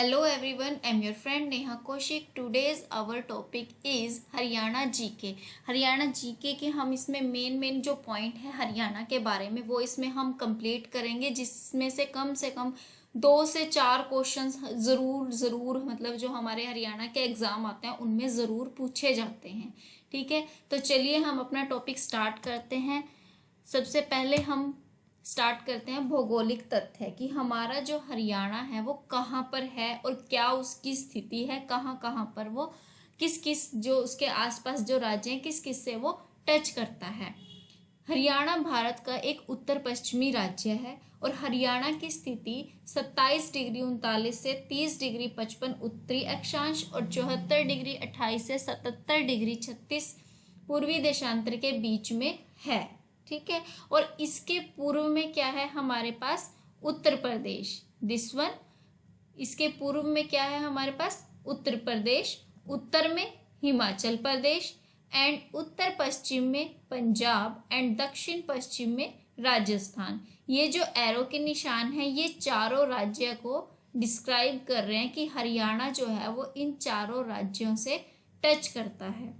Hello everyone, I'm your friend Neha Kaushik. Today's our topic is Haryana GK. Haryana GK के हम इसमें main जो point है हरियाणा के बारे में वो इसमें हम कंप्लीट करेंगे, जिसमें से कम 2 से 4 क्वेश्चंस ज़रूर मतलब जो हमारे हरियाणा के एग्ज़ाम आते हैं उनमें ज़रूर पूछे जाते हैं। ठीक है, तो चलिए हम अपना टॉपिक स्टार्ट करते हैं। सबसे पहले हम स्टार्ट करते हैं भौगोलिक तथ्य कि हमारा जो हरियाणा है वो कहाँ पर है और क्या उसकी स्थिति है, कहाँ कहाँ पर वो किस जो उसके आसपास जो राज्य हैं किस से वो टच करता है। हरियाणा भारत का एक उत्तर पश्चिमी राज्य है और हरियाणा की स्थिति 27 डिग्री 39 से 30 डिग्री 55 उत्तरी अक्षांश और 74 डिग्री 28 से 77 डिग्री 36 पूर्वी देशांतर के बीच में है। ठीक है, और इसके पूर्व में क्या है हमारे पास उत्तर प्रदेश, दिस वन। इसके पूर्व में क्या है हमारे पास उत्तर प्रदेश, उत्तर में हिमाचल प्रदेश एंड उत्तर पश्चिम में पंजाब एंड दक्षिण पश्चिम में राजस्थान। ये जो एरो के निशान है ये चारों राज्य को डिस्क्राइब कर रहे हैं कि हरियाणा जो है वो इन चारों राज्यों से टच करता है।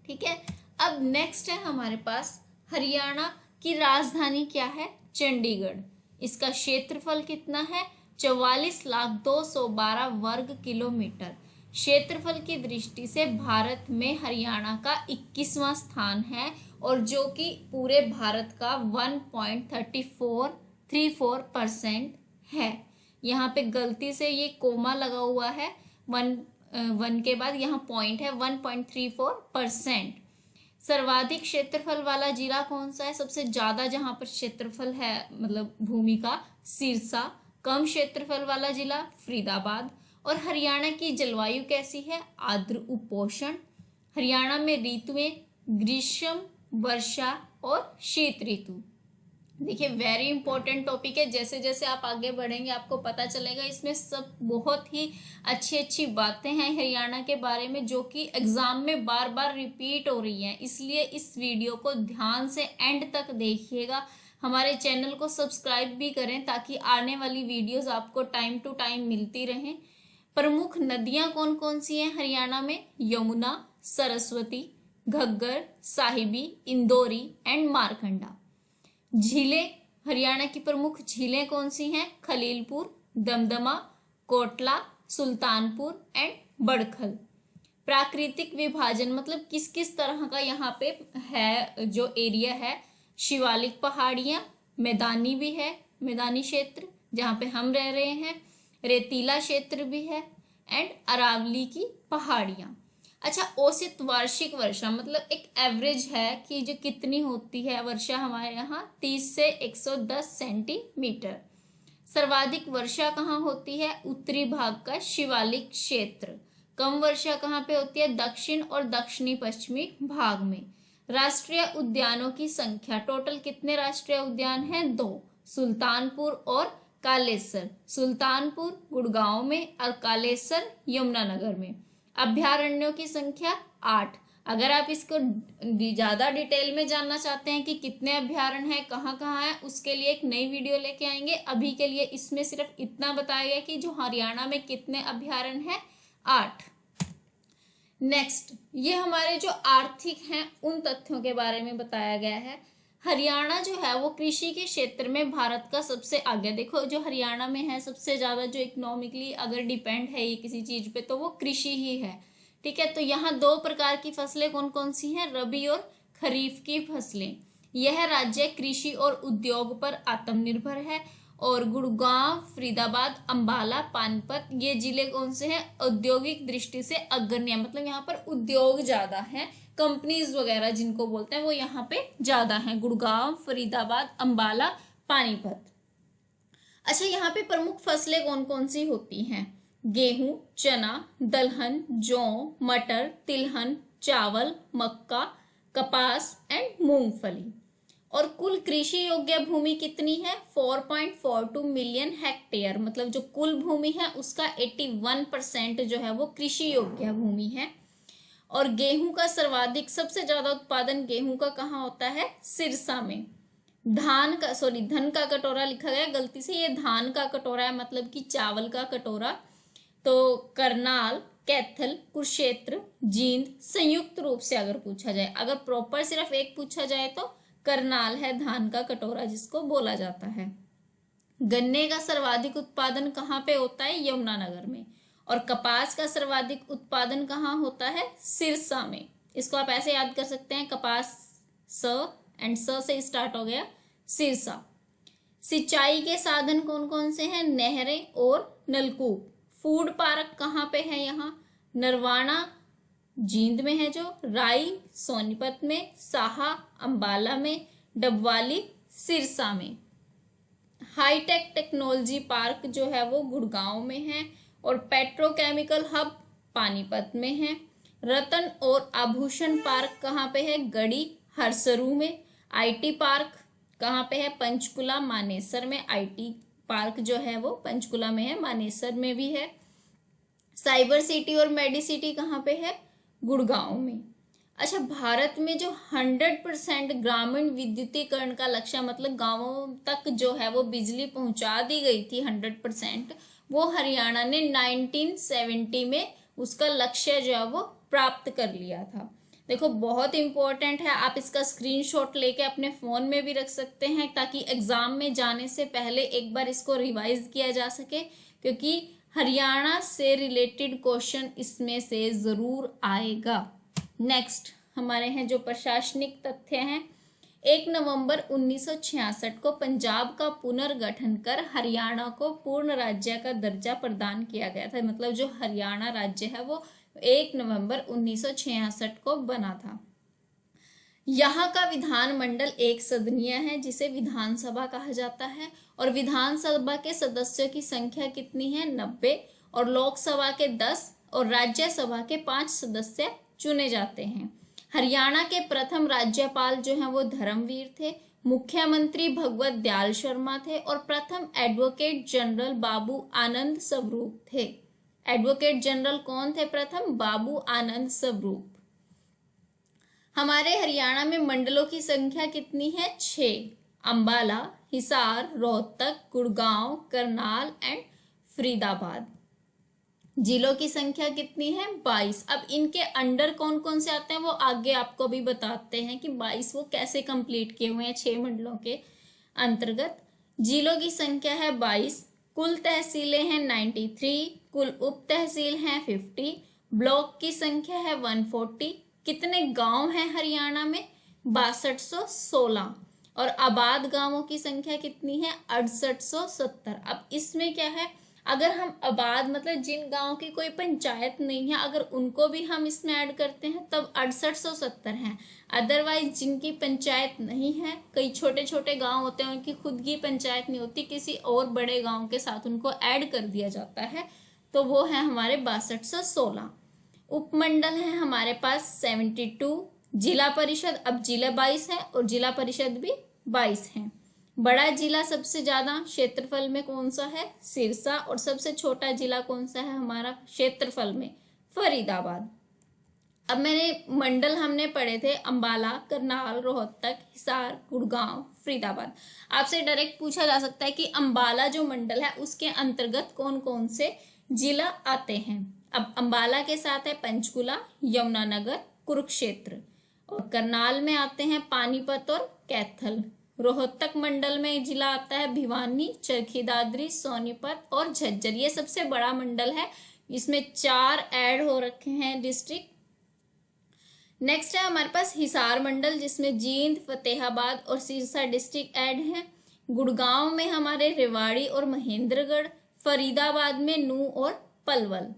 ठीक है, अब नेक्स्ट है हमारे पास हरियाणा की राजधानी क्या है, चंडीगढ़। इसका क्षेत्रफल कितना है, 44,212 वर्ग किलोमीटर। क्षेत्रफल की दृष्टि से भारत में हरियाणा का 21वां स्थान है और जो कि पूरे भारत का 1.34% है। यहाँ पे गलती से ये कोमा लगा हुआ है, वन के बाद यहाँ पॉइंट है 1.34%। सर्वाधिक क्षेत्रफल वाला जिला कौन सा है, सबसे ज्यादा जहां पर क्षेत्रफल है मतलब भूमि का, सिरसा। कम क्षेत्रफल वाला जिला फरीदाबाद। और हरियाणा की जलवायु कैसी है, आर्द्र उपोष्ण। हरियाणा में ऋतुएं ग्रीष्म, वर्षा और शीत ऋतु। देखिए वेरी इंपॉर्टेंट टॉपिक है, जैसे जैसे आप आगे बढ़ेंगे आपको पता चलेगा इसमें सब बहुत ही अच्छी बातें हैं हरियाणा के बारे में जो कि एग्जाम में बार बार रिपीट हो रही हैं। इसलिए इस वीडियो को ध्यान से एंड तक देखिएगा। हमारे चैनल को सब्सक्राइब भी करें ताकि आने वाली वीडियोस आपको टाइम टू टाइम मिलती रहें। प्रमुख नदियां कौन कौन सी हैं हरियाणा में, यमुना, सरस्वती, घग्गर, साहिबी, इंदौरी एंड मारकंडा। झीलें, हरियाणा की प्रमुख झीलें कौन सी हैं, खलीलपुर, दमदमा, कोटला, सुल्तानपुर एंड बड़खल। प्राकृतिक विभाजन मतलब किस किस तरह का यहाँ पे है जो एरिया है, शिवालिक पहाड़ियां, मैदानी भी है, मैदानी क्षेत्र जहाँ पे हम रह रहे हैं, रेतीला क्षेत्र भी है एंड अरावली की पहाड़ियां। अच्छा, औसत वार्षिक वर्षा मतलब एक एवरेज है कि जो कितनी होती है वर्षा हमारे यहाँ 30 से 110 सेंटीमीटर। सर्वाधिक वर्षा कहाँ होती है, उत्तरी भाग का शिवालिक क्षेत्र। कम वर्षा कहाँ पे होती है, दक्षिण और दक्षिणी पश्चिमी भाग में। राष्ट्रीय उद्यानों की संख्या, टोटल कितने राष्ट्रीय उद्यान हैं, 2, सुल्तानपुर और कालेसर। सुल्तानपुर गुड़गांव में और कालेसर यमुनानगर में। अभ्यारण्यों की संख्या 8। अगर आप इसको ज्यादा डिटेल में जानना चाहते हैं कि कितने अभ्यारण्य हैं, कहाँ कहाँ है, उसके लिए एक नई वीडियो लेके आएंगे। अभी के लिए इसमें सिर्फ इतना बताया गया कि जो हरियाणा में कितने अभ्यारण्य हैं, 8। नेक्स्ट, ये हमारे जो आर्थिक हैं उन तथ्यों के बारे में बताया गया है। हरियाणा जो है वो कृषि के क्षेत्र में भारत का सबसे आगे। देखो जो हरियाणा में है सबसे ज्यादा जो इकोनॉमिकली अगर डिपेंड है ये किसी चीज पे तो वो कृषि ही है। ठीक है, तो यहाँ 2 प्रकार की फसलें कौन कौन सी हैं, रबी और खरीफ की फसलें। यह राज्य कृषि और उद्योग पर आत्मनिर्भर है। और गुड़गांव, फरीदाबाद, अंबाला, पानीपत ये जिले कौन से हैं, औद्योगिक दृष्टि से अग्रणी, मतलब यहाँ पर उद्योग ज्यादा है, कंपनीज वगैरह जिनको बोलते हैं वो यहाँ पे ज्यादा हैं, गुड़गांव, फरीदाबाद, अंबाला, पानीपत। अच्छा, यहाँ पे प्रमुख फसलें कौन कौन सी होती हैं, गेहूं, चना, दलहन, जौ, मटर, तिलहन, चावल, मक्का, कपास एंड मूंगफली। और कुल कृषि योग्य भूमि कितनी है, 4.42 मिलियन हेक्टेयर, मतलब जो कुल भूमि है उसका 81% जो है वो कृषि योग्य भूमि है। और गेहूं का सर्वाधिक सबसे ज्यादा उत्पादन गेहूं का कहाँ होता है, सिरसा में। धन का कटोरा लिखा गया गलती से, ये धान का कटोरा है मतलब कि चावल का कटोरा। तो करनाल, कैथल, कुरुक्षेत्र, जींद संयुक्त रूप से अगर पूछा जाए, अगर प्रॉपर सिर्फ एक पूछा जाए तो करनाल है धान का कटोरा जिसको बोला जाता है। गन्ने का सर्वाधिक उत्पादन कहाँ पे होता है? यमुनानगर में। और कपास का सर्वाधिक उत्पादन कहाँ होता है? सिरसा में। इसको आप ऐसे याद कर सकते हैं, कपास स से स्टार्ट हो गया, सिरसा। सिंचाई के साधन कौन कौन से हैं? नहरें और नलकूप। फूड पार्क कहाँ पे है? यहाँ नरवाना जींद में है, जो राई सोनीपत में, साहा अंबाला में, डबवाली सिरसा में। हाईटेक टेक्नोलॉजी पार्क जो है वो गुड़गांव में है, और पेट्रोकेमिकल हब पानीपत में है। रतन और आभूषण पार्क कहाँ पे है? गढ़ी हरसरू में। आईटी पार्क कहाँ पे है? पंचकुला मानेसर में। आईटी पार्क जो है वो पंचकुला में है, मानेसर में भी है। साइबर सिटी और मेडिसिटी कहाँ पे है? गुड़गांव में। अच्छा, भारत में जो 100% ग्रामीण विद्युतीकरण का लक्ष्य, मतलब गांवों तक जो है वो बिजली पहुंचा दी गई थी 100%, वो हरियाणा ने 1970 में उसका लक्ष्य जो है वो प्राप्त कर लिया था। देखो बहुत इंपॉर्टेंट है, आप इसका स्क्रीनशॉट लेके अपने फोन में भी रख सकते हैं ताकि एग्जाम में जाने से पहले एक बार इसको रिवाइज किया जा सके, क्योंकि हरियाणा से रिलेटेड क्वेश्चन इसमें से जरूर आएगा। नेक्स्ट हमारे हैं जो प्रशासनिक तथ्य हैं। 1 नवंबर 1966 को पंजाब का पुनर्गठन कर हरियाणा को पूर्ण राज्य का दर्जा प्रदान किया गया था। मतलब जो हरियाणा राज्य है वो 1 नवंबर 1966 को बना था। यहाँ का विधानमंडल एक सदनीय है जिसे विधानसभा कहा जाता है, और विधानसभा के सदस्यों की संख्या कितनी है? 90, और लोकसभा के 10 और राज्यसभा के 5 सदस्य चुने जाते हैं। हरियाणा के प्रथम राज्यपाल जो हैं वो धर्मवीर थे, मुख्यमंत्री भगवत दयाल शर्मा थे, और प्रथम एडवोकेट जनरल बाबू आनंद स्वरूप थे। एडवोकेट जनरल कौन थे प्रथम? बाबू आनंद स्वरूप। हमारे हरियाणा में मंडलों की संख्या कितनी है? 6। अंबाला, हिसार, रोहतक, गुड़गांव, करनाल एंड फरीदाबाद। जिलों की संख्या कितनी है? 22। अब इनके अंडर कौन कौन से आते हैं वो आगे आपको भी बताते हैं कि 22 वो कैसे कंप्लीट किए हुए हैं 6 मंडलों के अंतर्गत। जिलों की संख्या है 22, कुल तहसीलें हैं 93, कुल उप तहसील हैं 50, ब्लॉक की संख्या है 140। कितने गांव हैं हरियाणा में? 6216, और आबाद गांवों की संख्या कितनी है? 6870। अब इसमें क्या है, अगर हम आबाद मतलब जिन गांव की कोई पंचायत नहीं है, अगर उनको भी हम इसमें ऐड करते हैं तब 6870 हैं। अदरवाइज जिनकी पंचायत नहीं है, कई छोटे छोटे गांव होते हैं उनकी खुद की पंचायत नहीं होती, किसी और बड़े गांव के साथ उनको ऐड कर दिया जाता है, तो वो है हमारे 6216। उपमंडल है हमारे पास 72। जिला परिषद, अब जिला 22 है और जिला परिषद भी 22 है। बड़ा जिला सबसे ज्यादा क्षेत्रफल में कौन सा है? सिरसा। और सबसे छोटा जिला कौन सा है हमारा क्षेत्रफल में? फरीदाबाद। अब मैंने मंडल हमने पढ़े थे अंबाला, करनाल, रोहतक, हिसार, गुड़गांव, फरीदाबाद। आपसे डायरेक्ट पूछा जा सकता है कि अंबाला जो मंडल है उसके अंतर्गत कौन कौन से जिला आते हैं। अब अंबाला के साथ है पंचकुला, यमुनानगर, कुरुक्षेत्र, और करनाल में आते हैं पानीपत और कैथल। रोहतक मंडल में जिला आता है भिवानी, चरखी दादरी, सोनीपत और झज्जर। ये सबसे बड़ा मंडल है, इसमें 4 ऐड हो रखे हैं डिस्ट्रिक्ट। नेक्स्ट है हमारे पास हिसार मंडल जिसमें जींद, फतेहाबाद और सिरसा डिस्ट्रिक्ट ऐड हैं। गुड़गांव में हमारे रेवाड़ी और महेंद्रगढ़, फरीदाबाद में नूह और पलवल।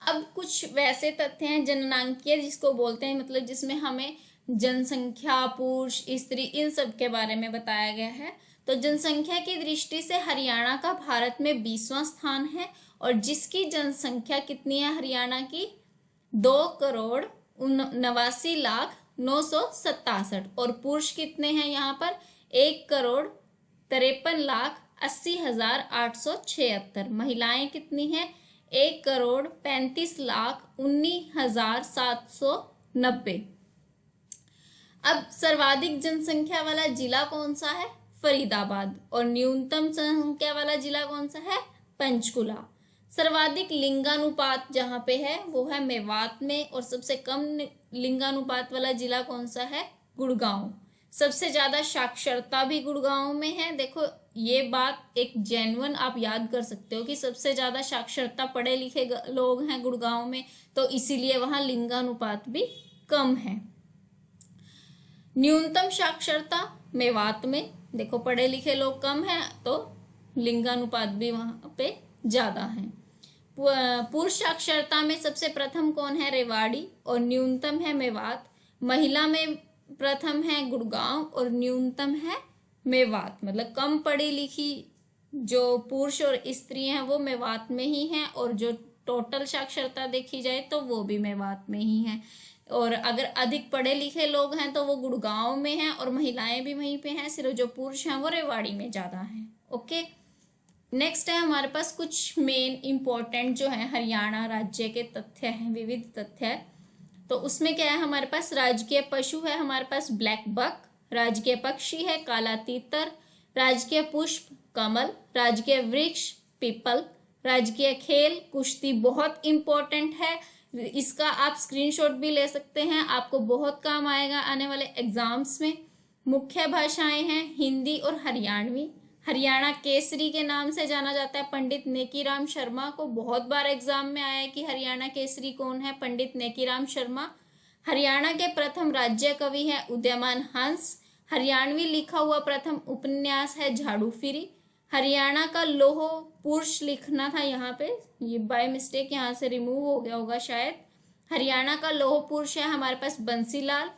अब कुछ वैसे तथ्य हैं जननांकीय जिसको बोलते हैं, मतलब जिसमें हमें जनसंख्या, पुरुष, स्त्री, इन सब के बारे में बताया गया है। तो जनसंख्या की दृष्टि से हरियाणा का भारत में 20वां स्थान है, और जिसकी जनसंख्या कितनी है हरियाणा की? 2,89,967। और पुरुष कितने हैं यहाँ पर? 1,53,80,876। महिलाएं कितनी हैं? 1,35,19,790। अब सर्वाधिक जनसंख्या वाला जिला कौन सा है? फरीदाबाद। और न्यूनतम संख्या वाला जिला कौन सा है? पंचकुला। सर्वाधिक लिंगानुपात जहाँ पे है वो है मेवात में, और सबसे कम लिंगानुपात वाला जिला कौन सा है? गुड़गांव। सबसे ज्यादा साक्षरता भी गुड़गांव में है। देखो ये बात एक जेन्युइन आप याद कर सकते हो कि सबसे ज्यादा साक्षरता पढ़े लिखे लोग हैं गुड़गांव में, तो इसीलिए वहां लिंगानुपात भी कम है। न्यूनतम साक्षरता मेवात में, देखो पढ़े लिखे लोग कम हैं तो लिंगानुपात भी वहां पे ज्यादा है। पुरुष साक्षरता में सबसे प्रथम कौन है? रेवाड़ी, और न्यूनतम है मेवात। महिला में प्रथम है गुड़गांव और न्यूनतम है मेवात। मतलब कम पढ़ी लिखी जो पुरुष और स्त्री हैं वो मेवात में ही हैं, और जो टोटल साक्षरता देखी जाए तो वो भी मेवात में ही है। और अगर अधिक पढ़े लिखे लोग हैं तो वो गुड़गांव में हैं, और महिलाएं भी वहीं पे हैं, सिर्फ जो पुरुष हैं वो रेवाड़ी में ज्यादा हैं। ओके, नेक्स्ट है हमारे पास कुछ मेन इंपॉर्टेंट जो है हरियाणा राज्य के तथ्य हैं, विविध तथ्य है। तो उसमें क्या है हमारे पास? राजकीय पशु है हमारे पास ब्लैक बक, राजकीय पक्षी है काला तीतर, राजकीय पुष्प कमल, राजकीय वृक्ष पीपल, राजकीय खेल कुश्ती। बहुत इंपॉर्टेंट है, इसका आप स्क्रीनशॉट भी ले सकते हैं, आपको बहुत काम आएगा आने वाले एग्जाम्स में। मुख्य भाषाएं हैं हिंदी और हरियाणवी। हरियाणा केसरी के नाम से जाना जाता है पंडित नेकीराम शर्मा को। बहुत बार एग्जाम में आया है कि हरियाणा केसरी कौन है? पंडित नेकीराम शर्मा। हरियाणा के प्रथम राज्य कवि है उदयमान हंस। हरियाणवी लिखा हुआ प्रथम उपन्यास है झाड़ू फिरी। हरियाणा का लौह पुरुष लिखना था यहाँ पे, ये बाय मिस्टेक यहाँ से रिमूव हो गया होगा शायद। हरियाणा का लौह पुरुष है हमारे पास बंसीलाल।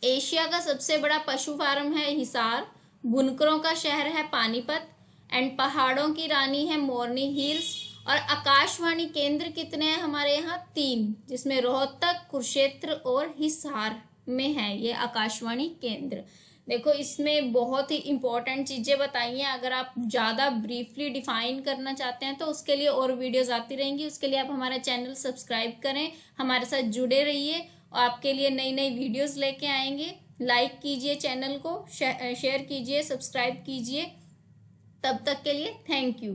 एशिया का सबसे बड़ा पशु फार्म है हिसार। बुनकरों का शहर है पानीपत, एंड पहाड़ों की रानी है मोरनी हिल्स। और आकाशवाणी केंद्र कितने हैं हमारे यहाँ? 3, जिसमें रोहतक, कुरुक्षेत्र और हिसार में है ये आकाशवाणी केंद्र। देखो इसमें बहुत ही इंपॉर्टेंट चीजें बताई हैं। अगर आप ज्यादा ब्रीफली डिफाइन करना चाहते हैं तो उसके लिए और वीडियोस आती रहेंगी। उसके लिए आप हमारा चैनल सब्सक्राइब करें, हमारे साथ जुड़े रहिए, और आपके लिए नई नई वीडियोस लेके आएंगे। लाइक कीजिए चैनल को, शेयर कीजिए, सब्सक्राइब कीजिए। तब तक के लिए थैंक यू।